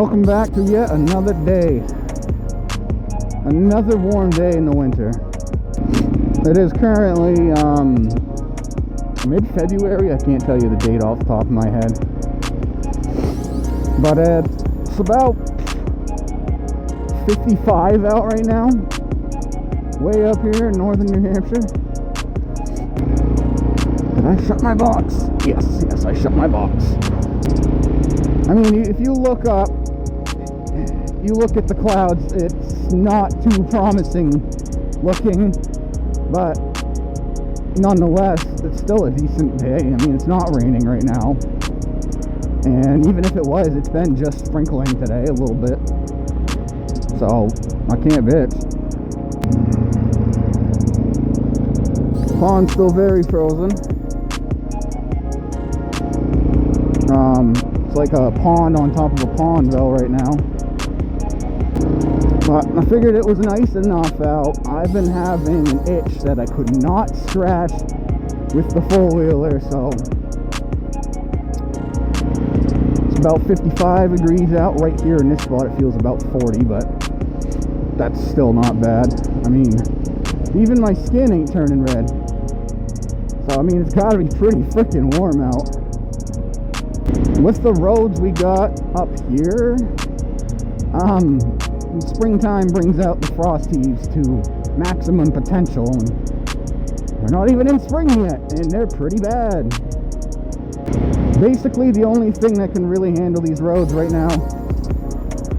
Welcome back to yet another day. Another warm day in the winter. It is currently mid-February. I can't tell you the date off the top of my head. But it's about 55 out right now. Way up here in northern New Hampshire. Did I shut my box? Yes, I shut my box. I mean, if you look up, you look at the clouds, it's not too promising looking, but nonetheless, it's still a decent day. I mean, it's not raining right now, and even if it was, it's been just sprinkling today a little bit, so I can't bitch. Pond's still very frozen. It's like a pond on top of a pond though right now. But I figured it was nice enough out. I've been having an itch that I could not scratch with the four-wheeler, so it's about 55 degrees out. Right here in this spot it feels about 40, but that's still not bad. I mean, even my skin ain't turning red. So I mean, it's gotta be pretty freaking warm out. With the roads we got up here, springtime brings out the frost heaves to maximum potential, and we're not even in spring yet, and they're pretty bad. Basically, the only thing that can really handle these roads right now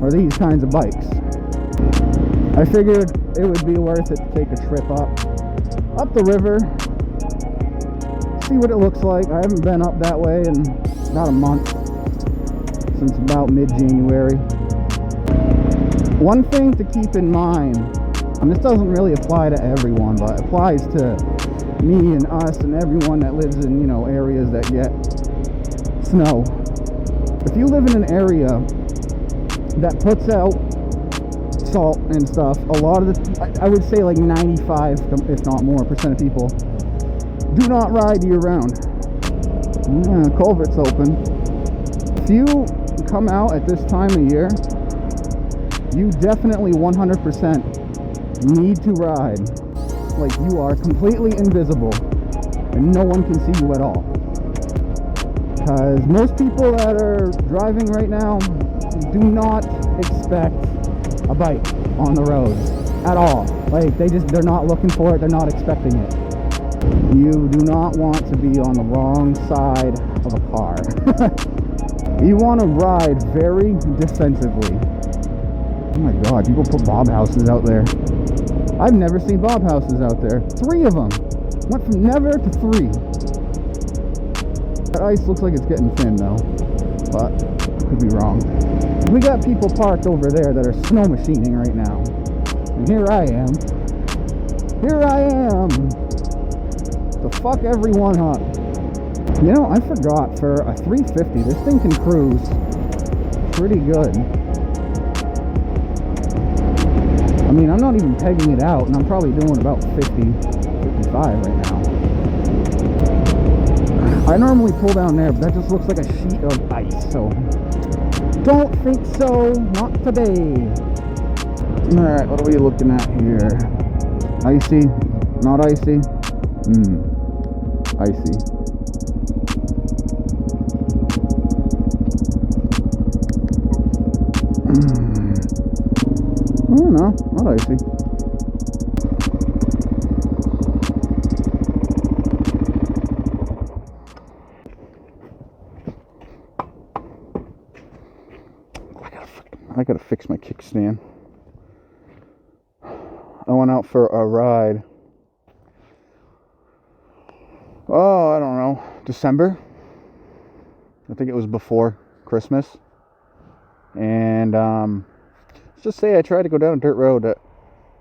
are these kinds of bikes. I figured it would be worth it to take a trip up the river, see what it looks like. I haven't been up that way in about a month, since about mid-January. One thing to keep in mind, and this doesn't really apply to everyone, but it applies to me and us and everyone that lives in, you know, areas that get snow. If you live in an area that puts out salt and stuff, a lot of the, I would say like 95, if not more, % of people do not ride year round. Culvert's open. If you come out at this time of year, you definitely 100% need to ride like you are completely invisible and no one can see you at all. Because most people that are driving right now do not expect a bike on the road at all. Like they're not looking for it, they're not expecting it. You do not want to be on the wrong side of a car. You want to ride very defensively. Oh my god, people put bob houses out there. I've never seen bob houses out there. 3 of them. Went from never to 3. That ice looks like it's getting thin though, but could be wrong. We got people parked over there that are snow machining right now. And here I am. To fuck everyone up. You know, I forgot, for a 350, this thing can cruise pretty good. I mean, I'm not even pegging it out, and I'm probably doing about 50, 55 right now. I normally pull down there, but that just looks like a sheet of ice, so don't think so, not today. Alright, what are we looking at here? Icy? Not icy? Icy. Oh no, not icy. I gotta fix my kickstand. I went out for a ride. Oh, I don't know, December. I think it was before Christmas. And let's just say I tried to go down a dirt road that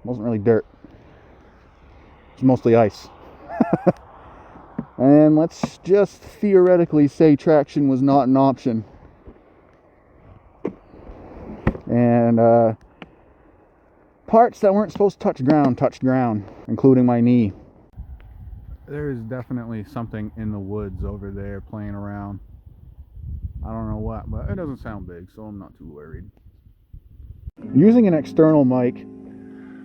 wasn't really dirt. It was mostly ice. And let's just theoretically say traction was not an option. And parts that weren't supposed to touched ground, including my knee. There is definitely something in the woods over there playing around. I don't know what, but it doesn't sound big, so I'm not too worried. Using an external mic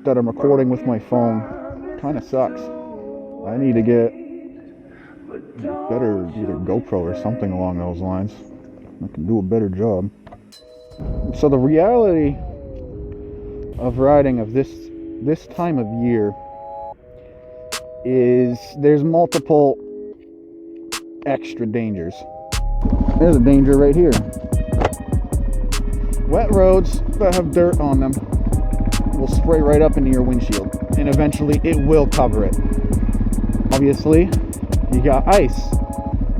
that I'm recording with my phone kind of sucks. I need to get better, either GoPro or something along those lines. I can do a better job. So the reality of riding of this time of year is there's multiple extra dangers. There's a danger right here. Wet roads that have dirt on them will spray right up into your windshield, and eventually it will cover it. Obviously, you got ice,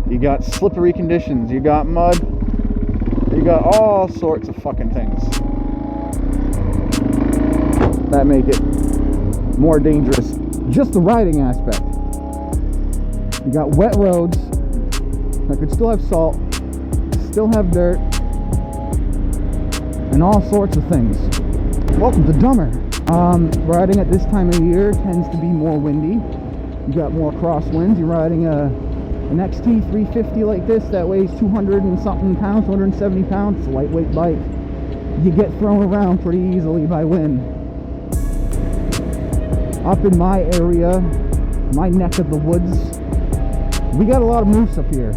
you got slippery conditions, you got mud, you got all sorts of fucking things that make it more dangerous. Just the riding aspect. You got wet roads that could still have salt, still have dirt, and all sorts of things. Welcome to Dumber. Riding at this time of year tends to be more windy. You got more crosswinds. You're riding an XT 350 like this that weighs 200 and something pounds, 270 pounds. It's a lightweight bike. You get thrown around pretty easily by wind. Up in my area, my neck of the woods, we got a lot of moose up here.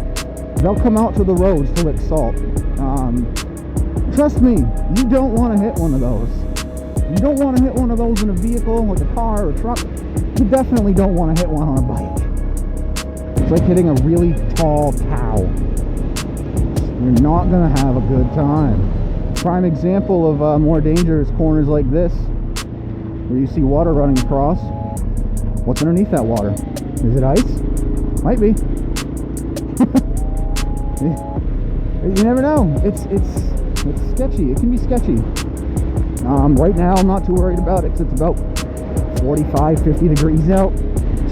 They'll come out to the roads to lick salt. Trust me, you don't want to hit one of those. You don't want to hit one of those in a vehicle, like a car or a truck. You definitely don't want to hit one on a bike. It's like hitting a really tall cow. You're not going to have a good time. Prime example of more dangerous corners like this, where you see water running across. What's underneath that water? Is it ice? Might be. You never know. It's sketchy. It can be sketchy. Right now I'm not too worried about it because it's about 45, 50 degrees out.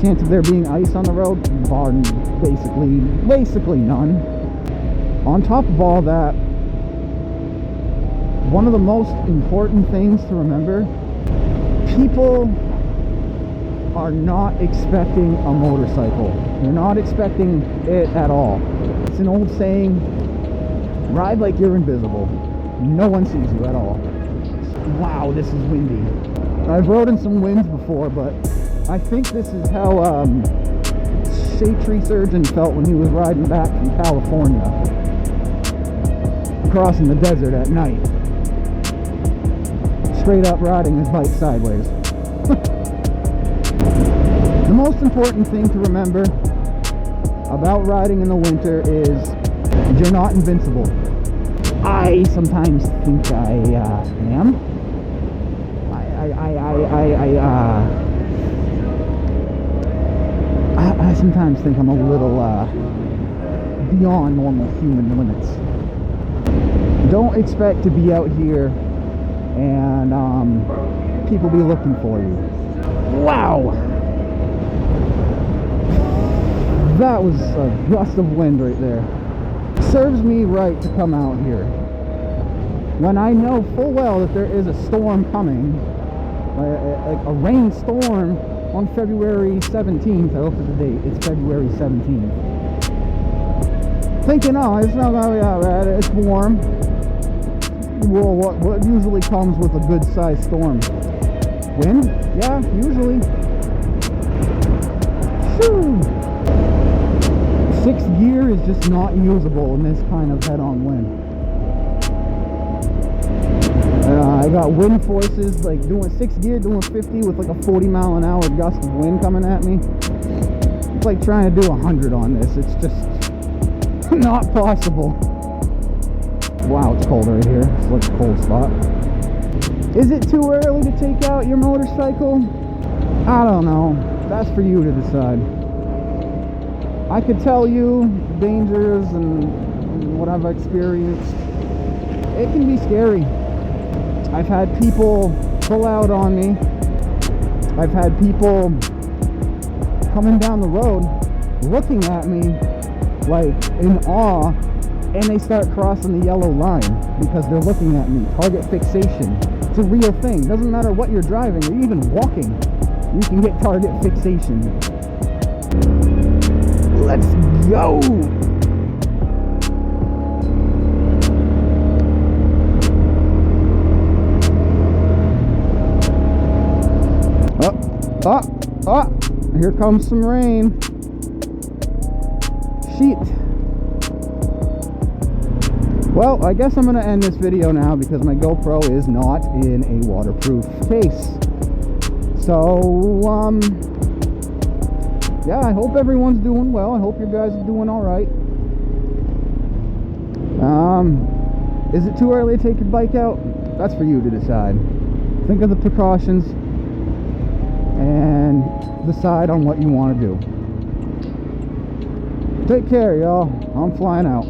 Chance of there being ice on the road, basically none. On top of all that, one of the most important things to remember, people are not expecting a motorcycle. They're not expecting it at all. It's an old saying, ride like you're invisible. No one sees you at all. Wow, this is windy. I've rode in some winds before, but I think this is how Shadetree Surgeon felt when he was riding back from California, crossing the desert at night, straight up riding his bike sideways. The most important thing to remember about riding in the winter is you're not invincible. I sometimes think I am. I sometimes think I'm a little beyond normal human limits. Don't expect to be out here and people be looking for you. Wow! That was a gust of wind right there. Serves me right to come out here when I know full well that there is a storm coming, like a rainstorm on February 17th. I looked at the date. It's February 17th. Thinking, oh, it's not gonna be that bad. It's warm. Well, what usually comes with a good sized storm? Wind? Yeah, usually. Shoo! Sixth gear is just not usable in this kind of head-on wind. I got wind forces, like doing 6th gear, doing 50 with like a 40-mile-an-hour gust of wind coming at me. It's like trying to do 100 on this. It's just not possible. Wow, it's cold right here. It's like a cold spot. Is it too early to take out your motorcycle? I don't know. That's for you to decide. I could tell you the dangers and what I've experienced. It can be scary. I've had people pull out on me. I've had people coming down the road looking at me like in awe, and they start crossing the yellow line because they're looking at me. Target fixation. It's a real thing. Doesn't matter what you're driving or even walking, you can get target fixation. Let's go! Here comes some rain. Sheet. Well, I guess I'm going to end this video now because my GoPro is not in a waterproof case. So, yeah, I hope everyone's doing well. I hope you guys are doing all right. Is it too early to take your bike out? That's for you to decide. Think of the precautions and decide on what you want to do. Take care, y'all. I'm flying out.